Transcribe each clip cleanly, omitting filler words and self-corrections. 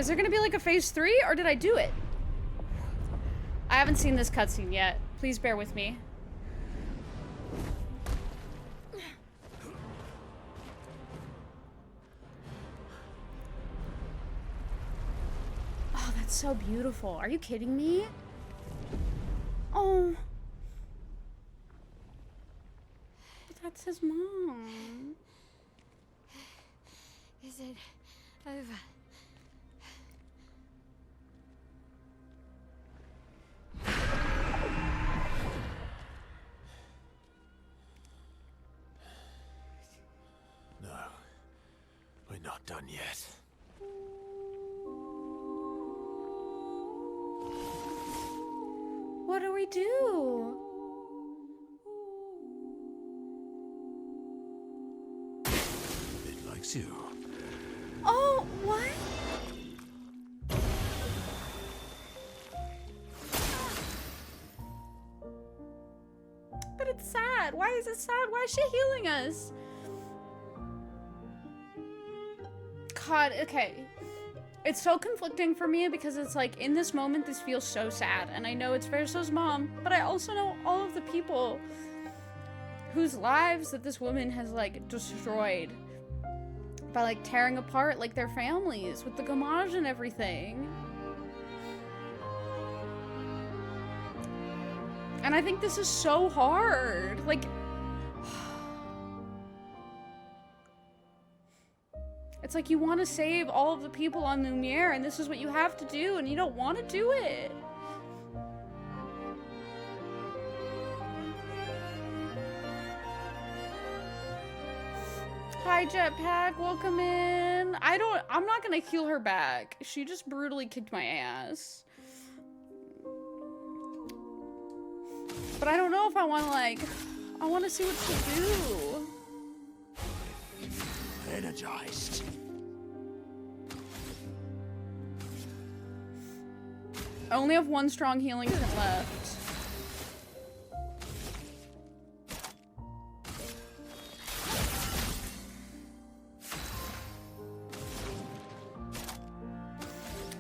Is there gonna be like a phase 3 or did I do it? I haven't seen this cutscene yet. Please bear with me. Oh, that's so beautiful. Are you kidding me? Oh. That's his mom. Is it over? No, we're not done yet. What do we do? It likes you. Oh, what? But it's sad. Why is it sad? Why is she healing us? God, okay. It's so conflicting for me because it's like, in this moment, this feels so sad. And I know it's Verso's mom, but I also know all of the people whose lives that this woman has, like, destroyed by, like, tearing apart, like, their families with the gomage and everything. And I think this is so hard. Like, it's like you want to save all of the people on Lumiere, and this is what you have to do, and you don't want to do it. Hi, Jetpack. Welcome in. I'm not gonna heal her back. She just brutally kicked my ass. But I don't know if I want to, like, I want to see what she'll do. Energized. I only have one strong healing kit left.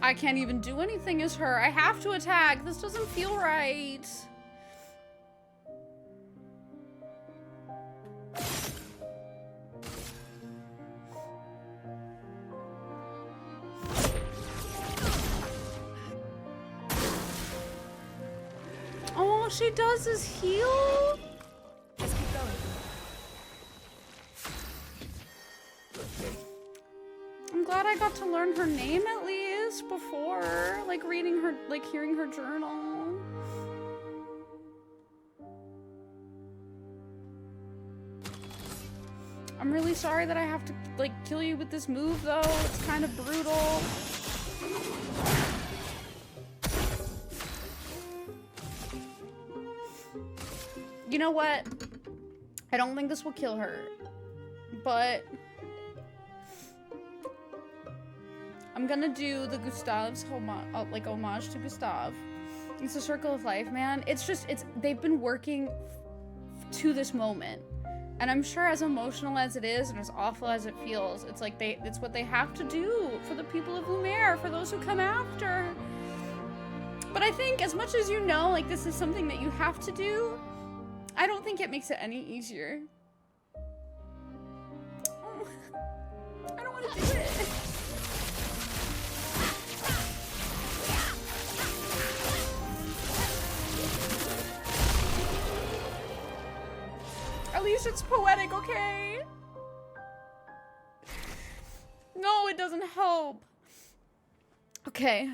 I can't even do anything as her. I have to attack. This doesn't feel right. Oh, she does his heal? Let's keep going. I'm glad I got to learn her name at least before, like, reading her, like, hearing her journal. I'm really sorry that I have to, like, kill you with this move, though. It's kind of brutal. You know what? I don't think this will kill her, but I'm gonna do the Gustave's like homage to Gustave. It's a circle of life, man. They've been working to this moment. And I'm sure as emotional as it is and as awful as it feels, it's like it's what they have to do for the people of Lumiere, for those who come after. But I think as much as you know, like, this is something that you have to do, I don't think it makes it any easier. Oh, I don't want to do it. At least it's poetic, okay? No, it doesn't help. Okay.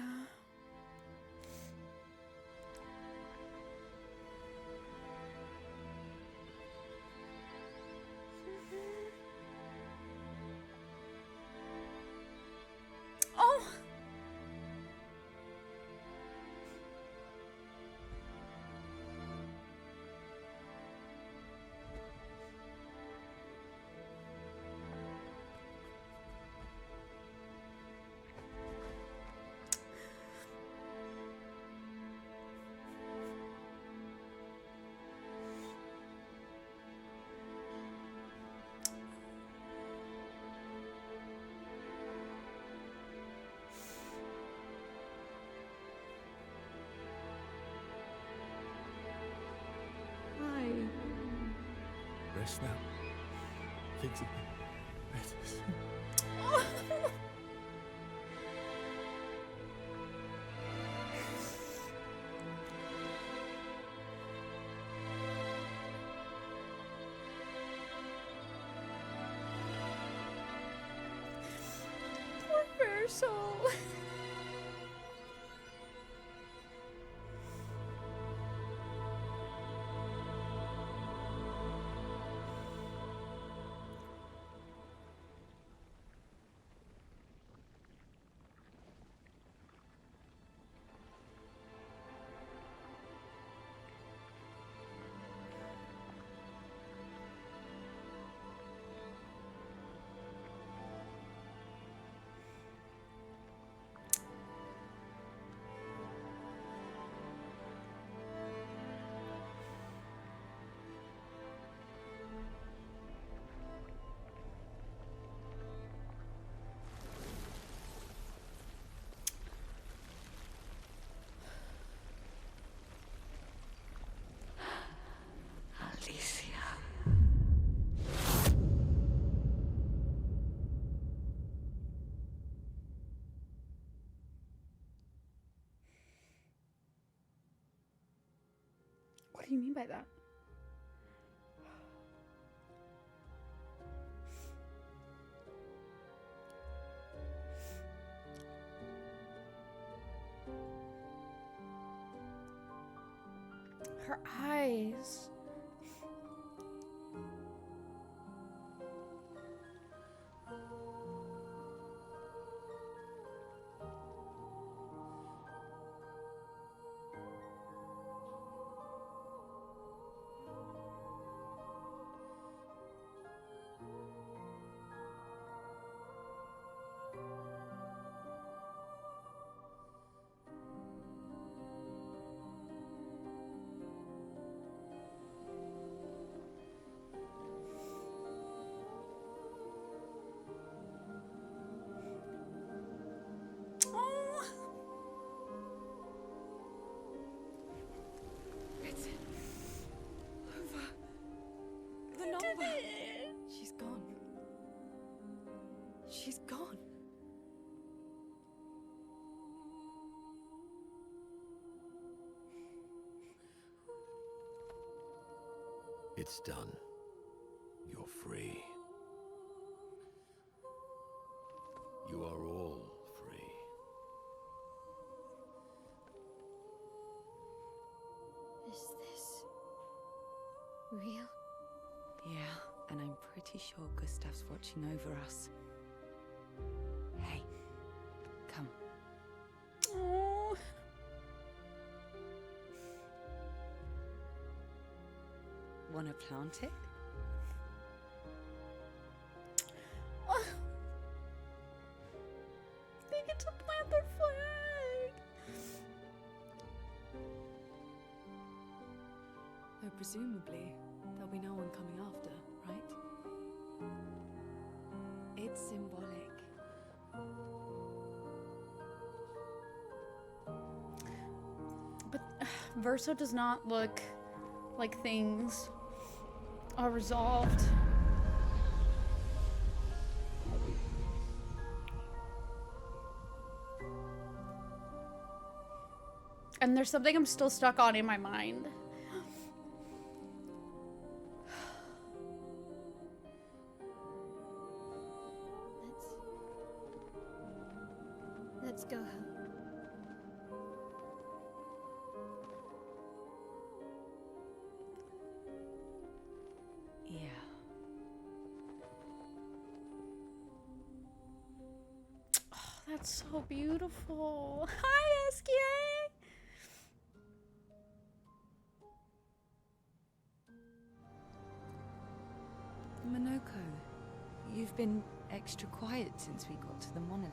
Oh. rest now. Things have been better soon. Poor Verso. What do you mean by that? Her eyes. She's gone. She's gone. It's done. You're free. You are all free. Is this real? Yeah, and I'm pretty sure Gustav's watching over us. Hey, come. Oh. Wanna plant it? They get to plant their flag. Though presumably, there'll be no one coming after, right? It's symbolic. But Verso does not look like things are resolved. And there's something I'm still stuck on in my mind. Let's go home. Yeah. Oh, that's so beautiful. Hi, SKA. Monoko, you've been extra quiet since we got to the monolith.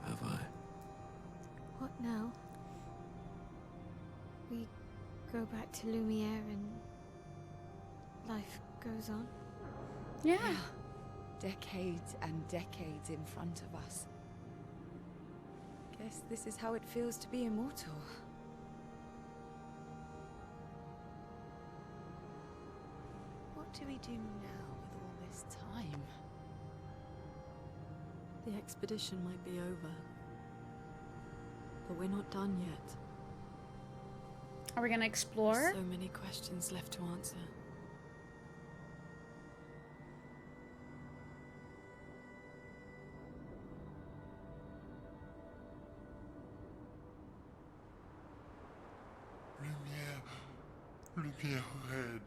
Have I? What now? We go back to Lumiere and life goes on? Yeah. Decades and decades in front of us. Guess this is how it feels to be immortal. What do we do now with all this time? The expedition might be over, but we're not done yet. Are we gonna explore? There's so many questions left to answer. Lumière red.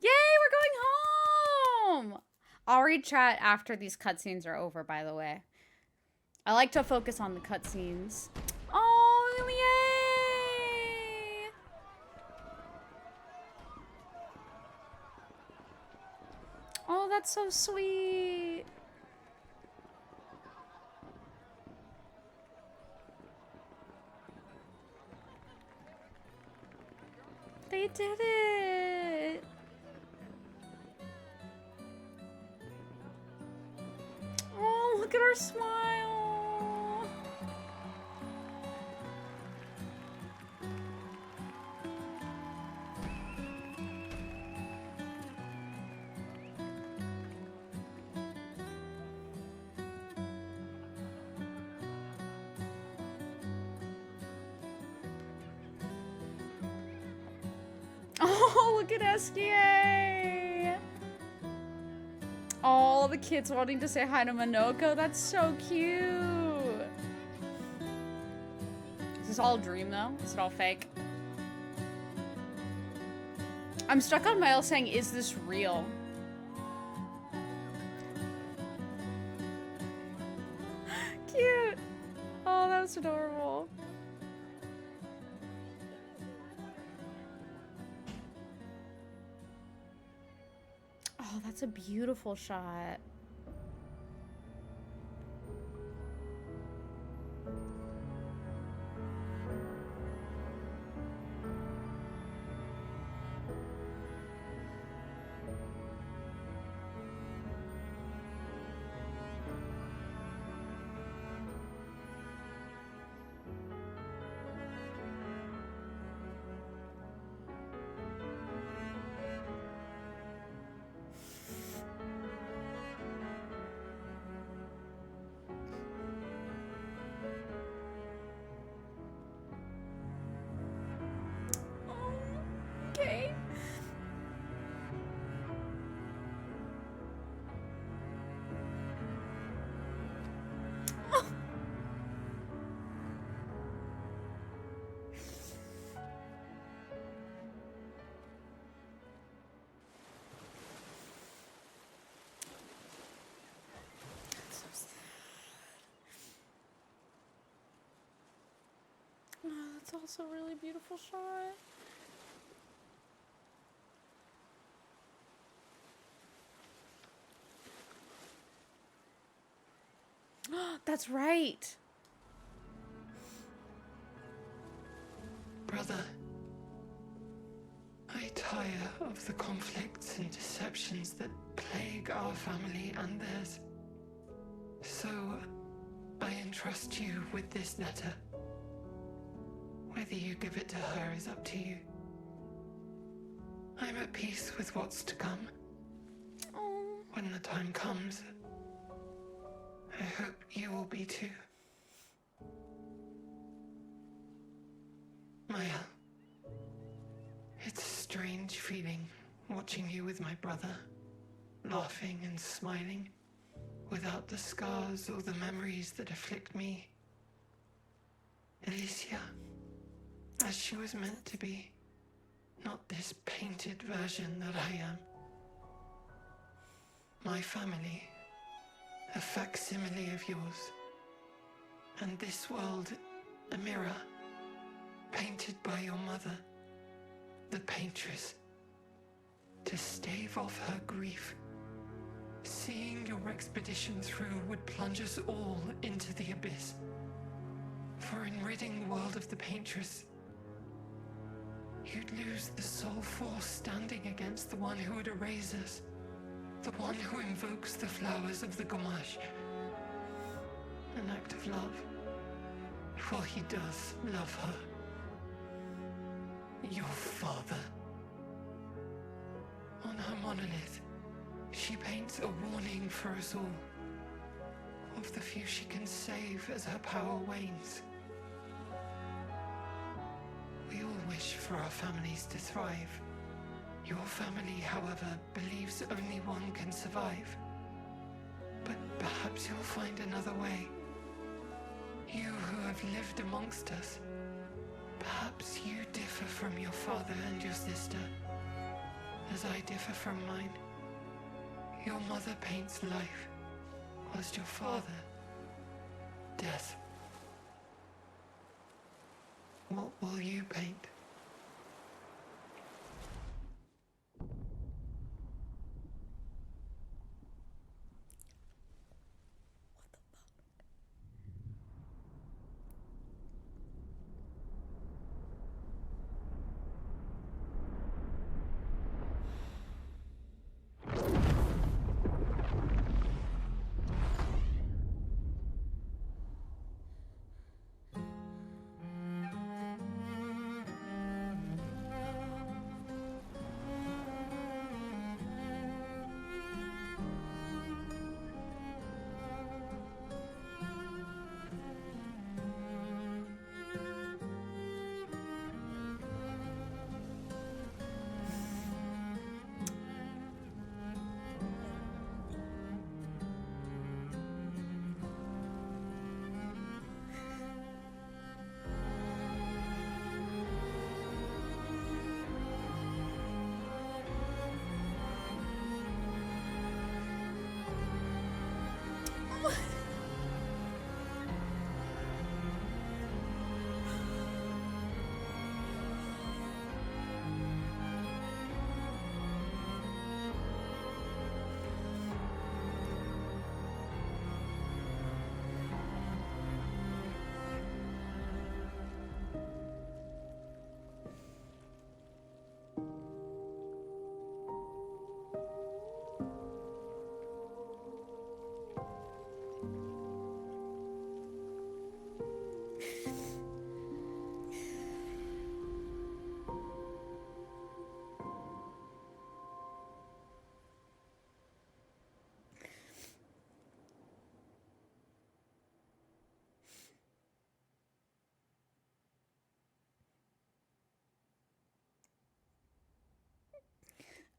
Yay, we're going home! I'll read chat after these cutscenes are over, by the way. I like to focus on the cutscenes. Oh, yay! Oh, that's so sweet. They did it! Oh, look at her smile! Oh, look at SDA! All the kids wanting to say hi to Minoko. That's so cute. Is this all a dream, though? Is it all fake? I'm stuck on Miles saying, is this real? Cute. Oh, that was adorable. Oh, that's a beautiful shot. Okay. That's so sad. Oh, that's also a really beautiful shot. That's right. Brother, I tire of the conflicts and deceptions that plague our family and theirs. So, I entrust you with this letter. Whether you give it to her is up to you. I'm at peace with what's to come. Oh. When the time comes, I hope you will be too. Maya, it's a strange feeling watching you with my brother, laughing and smiling, without the scars or the memories that afflict me. Alicia, as she was meant to be, not this painted version that I am. My family, a facsimile of yours, and this world, a mirror, painted by your mother, the paintress, to stave off her grief. Seeing your expedition through would plunge us all into the abyss. For in ridding the world of the paintress, you'd lose the sole force standing against the one who would erase us. The one who invokes the flowers of the Gamash. An act of love. For he does love her. Your father. monolith, she paints a warning for us all, of the few she can save as her power wanes. We all wish for our families to thrive. Your family, however, believes only one can survive. But perhaps you'll find another way. You who have lived amongst us, perhaps you differ from your father and your sister, as I differ from mine. Your mother paints life, whilst your father, death. What will you paint?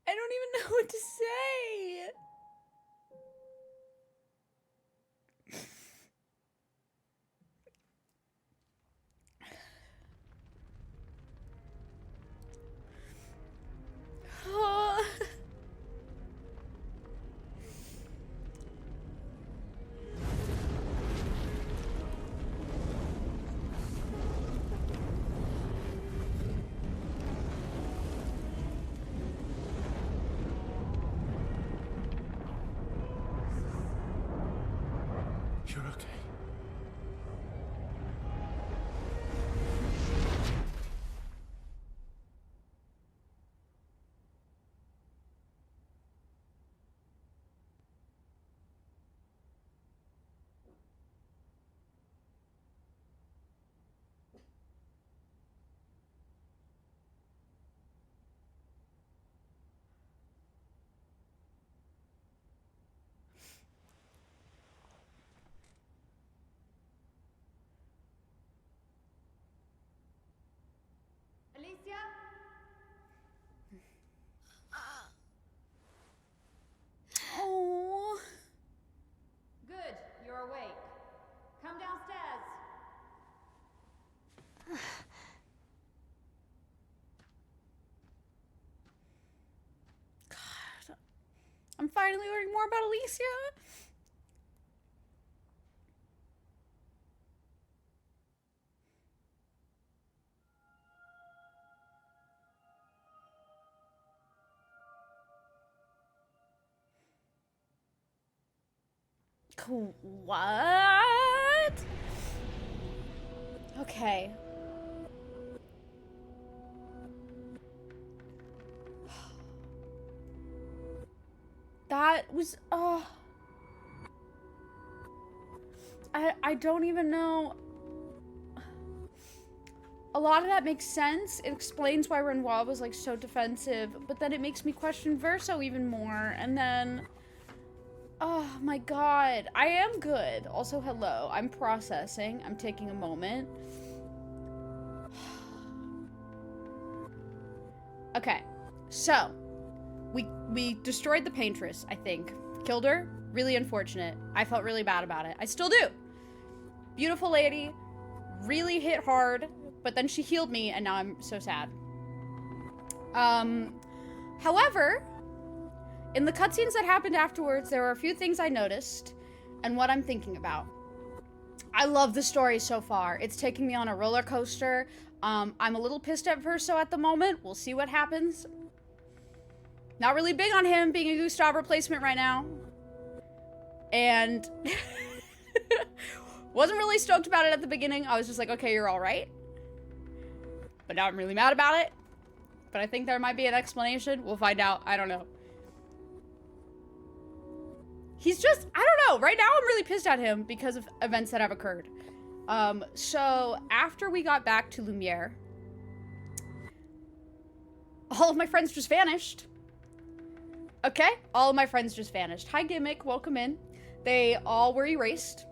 I don't even know what to say. Oh. You're okay. Alicia? Oh. Good, you're awake. Come downstairs. God. I'm finally learning more about Alicia. What? Okay. That was I don't even know. a lot of that makes sense. It explains why Renoir was like so defensive, but then it makes me question Verso even more. And then, oh my god, I am good. Also, hello, I'm processing. I'm taking a moment. Okay, so we destroyed the Paintress, I think. Killed her. Really unfortunate. I felt really bad about it. I still do. Beautiful lady. Really hit hard. But then she healed me, and now I'm so sad. However, in the cutscenes that happened afterwards, there were a few things I noticed, and what I'm thinking about. I love the story so far. It's taking me on a roller coaster. I'm a little pissed at Verso at the moment. We'll see what happens. Not really big on him being a Gustav replacement right now. And wasn't really stoked about it at the beginning. I was just like, okay, you're all right. But now I'm really mad about it. But I think there might be an explanation. We'll find out. I don't know. He's just, I don't know. Right now I'm really pissed at him because of events that have occurred. So after we got back to Lumiere, all of my friends just vanished. Okay? All of my friends just vanished. Hi, Gimmick. Welcome in. They all were erased.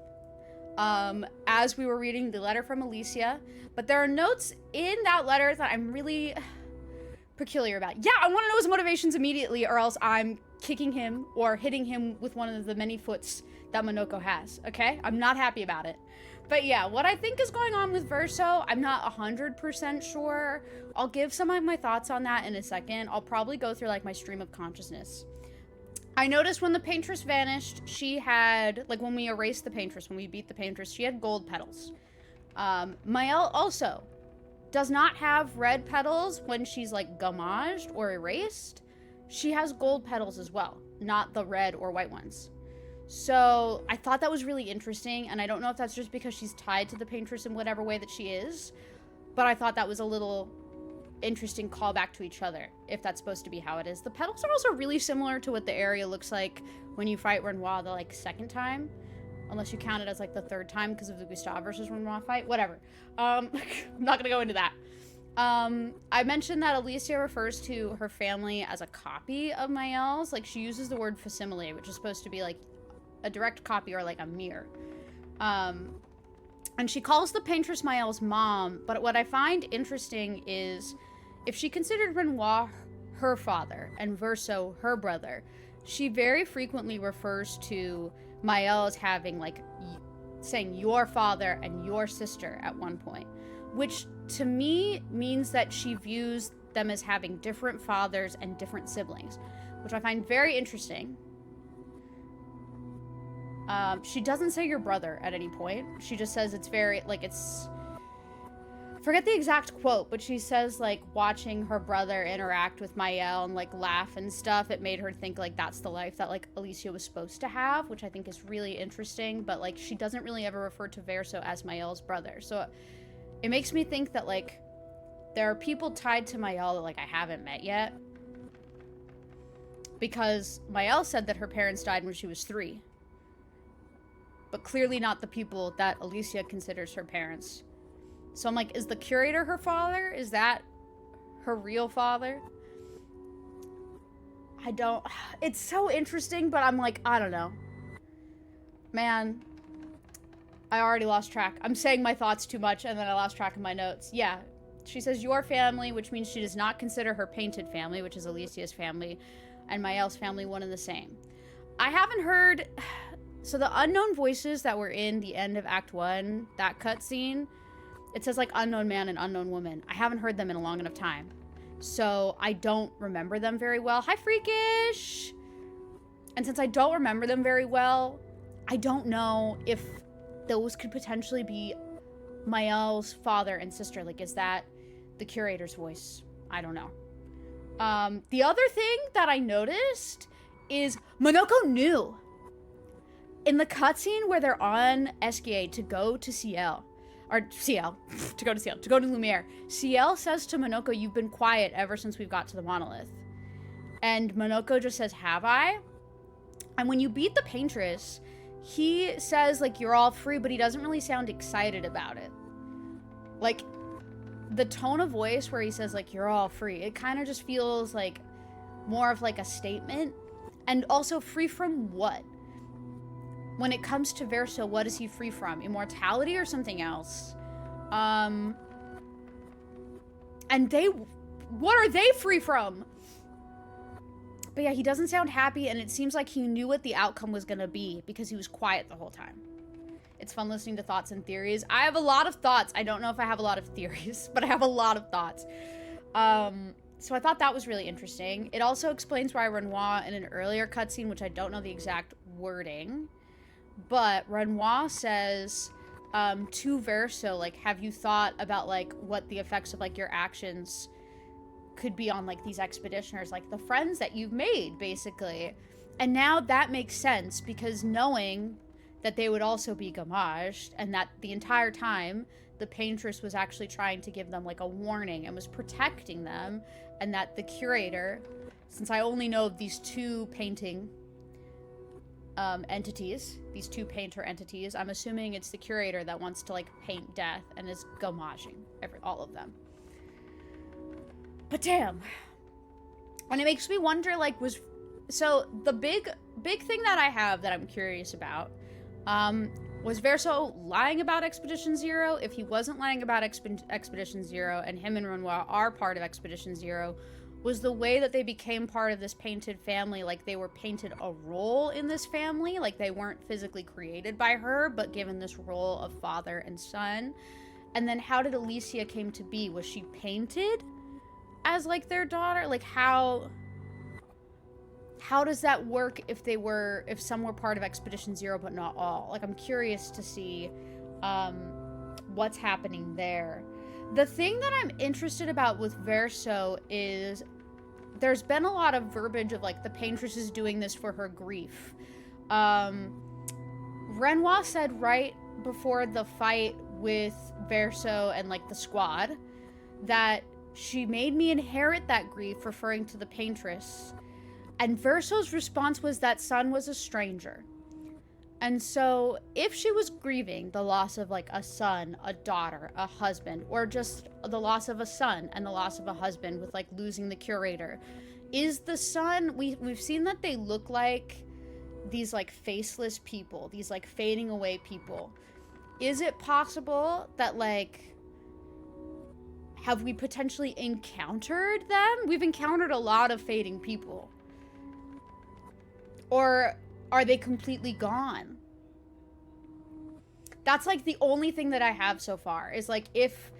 As we were reading the letter from Alicia. But there are notes in that letter that I'm really peculiar about. Yeah, I want to know his motivations immediately, or else I'm kicking him or hitting him with one of the many foots that Monoko has, okay? I'm not happy about it. But yeah, what I think is going on with Verso, I'm not 100% sure. I'll give some of my thoughts on that in a second. I'll probably go through like my stream of consciousness. I noticed when the Paintress vanished, she had, like when we erased the Paintress, when we beat the Paintress, she had gold petals. Mael also does not have red petals when she's like gommaged or erased. She has gold petals as well, not the red or white ones. So I thought that was really interesting, and I don't know if that's just because she's tied to the Paintress in whatever way that she is, but I thought that was a little interesting callback to each other, if that's supposed to be how it is. The petals are also really similar to what the area looks like when you fight Renoir the like second time, unless you count it as like the third time because of the Gustav versus Renoir fight. Whatever. I'm not gonna go into that. I mentioned that Alicia refers to her family as a copy of Mael's. Like, she uses the word facsimile, which is supposed to be like a direct copy or like a mirror. And she calls the Paintress Mael's mom, but what I find interesting is if she considered Renoir her father and Verso her brother, she very frequently refers to Mael as having like saying your father and your sister at one point, which to me means that she views them as having different fathers and different siblings, which I find very interesting. She doesn't say your brother at any point. She just says it's very, like, it's... Forget the exact quote, but she says, like, watching her brother interact with Mael and, like, laugh and stuff, it made her think, like, that's the life that, like, Alicia was supposed to have, which I think is really interesting, but, like, she doesn't really ever refer to Verso as Mael's brother. So it makes me think that, like, there are people tied to Mael that, like, I haven't met yet. Because Mael said that her parents died when she was 3. But clearly not the people that Alicia considers her parents. So I'm like, is the curator her father? Is that her real father? I don't... It's so interesting, but I'm like, I don't know. Man, I already lost track. I'm saying my thoughts too much, and then I lost track of my notes. Yeah, she says your family, which means she does not consider her painted family, which is Alicia's family, and Mael's family one and the same. I haven't heard... So the unknown voices that were in the end of Act 1, that cutscene, it says like unknown man and unknown woman. I haven't heard them in a long enough time. So I don't remember them very well. Hi, Freakish! And since I don't remember them very well, I don't know if those could potentially be Mael's father and sister. Like, is that the curator's voice? I don't know. The other thing that I noticed is Monoko knew. In the cutscene where they're on Esquier to go to Ciel, to go to Lumiere, Ciel says to Monoko, you've been quiet ever since we've got to the monolith. And Monoko just says, have I? And when you beat the Paintress, he says, like, you're all free, but he doesn't really sound excited about it. Like, the tone of voice where he says, like, you're all free, it kind of just feels like more of like a statement. And also, free from what? When it comes to Verso, what is he free from? Immortality or something else? And what are they free from? But yeah, he doesn't sound happy, and it seems like he knew what the outcome was gonna be because he was quiet the whole time. It's fun listening to thoughts and theories. I have a lot of thoughts. I don't know if I have a lot of theories, but I have a lot of thoughts. So I thought that was really interesting. It also explains why Renoir in an earlier cutscene, which I don't know the exact wording, but Renoir says to Verso, like, have you thought about, like, what the effects of, like, your actions could be on, like, these expeditioners, like, the friends that you've made, basically. And now that makes sense, because knowing that they would also be gammaged, and that the entire time the paintress was actually trying to give them, like, a warning and was protecting them, and that the curator, since I only know of these two painting entities, these two painter entities, I'm assuming it's the curator that wants to, like, paint death and is gammaging all of them. But damn. And it makes me wonder, like, so the big thing that I have that I'm curious about, was Verso lying about Expedition Zero? If he wasn't lying about Expedition Zero, and him and Renoir are part of Expedition Zero, was the way that they became part of this painted family, like they were painted a role in this family, like they weren't physically created by her, but given this role of father and son? And then how did Alicia came to be? Was she painted as, like, their daughter? Like, how does that work if some were part of Expedition Zero but not all? Like, I'm curious to see what's happening there. The thing that I'm interested about with Verso is there's been a lot of verbiage of, like, the paintress is doing this for her grief. Renoir said right before the fight with Verso and, like, the squad that she made me inherit that grief, referring to the paintress. And Verso's response was that son was a stranger. And so if she was grieving the loss of, like, a son, a daughter, a husband, or just the loss of a son and the loss of a husband with, like, losing the curator, is the son, we've seen that they look like these, like, faceless people, these, like, fading away people. Is it possible that, like, have we potentially encountered them? We've encountered a lot of fading people. Or are they completely gone? That's, like, the only thing that I have so far is, like, if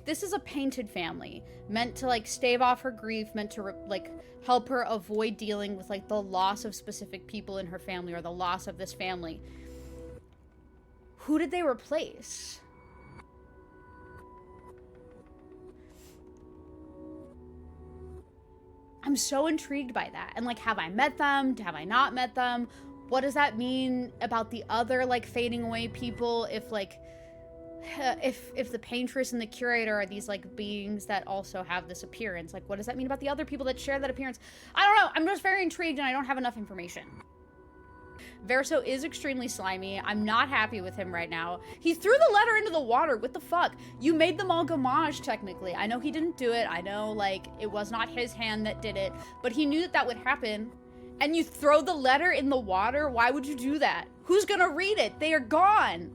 this is a painted family meant to, like, stave off her grief, meant to like help her avoid dealing with, like, the loss of specific people in her family or the loss of this family, who did they replace? I'm so intrigued by that. And, like, have I met them? Have I not met them? What does that mean about the other, like, fading away people? If, like, if the paintress and the curator are these, like, beings that also have this appearance, like, what does that mean about the other people that share that appearance? I don't know. I'm just very intrigued and I don't have enough information. Verso is extremely slimy. I'm not happy with him right now. He threw the letter into the water. What the fuck? You made them all gammage, technically. I know he didn't do it. I know, like, it was not his hand that did it. But he knew that that would happen. And you throw the letter in the water? Why would you do that? Who's gonna read it? They are gone.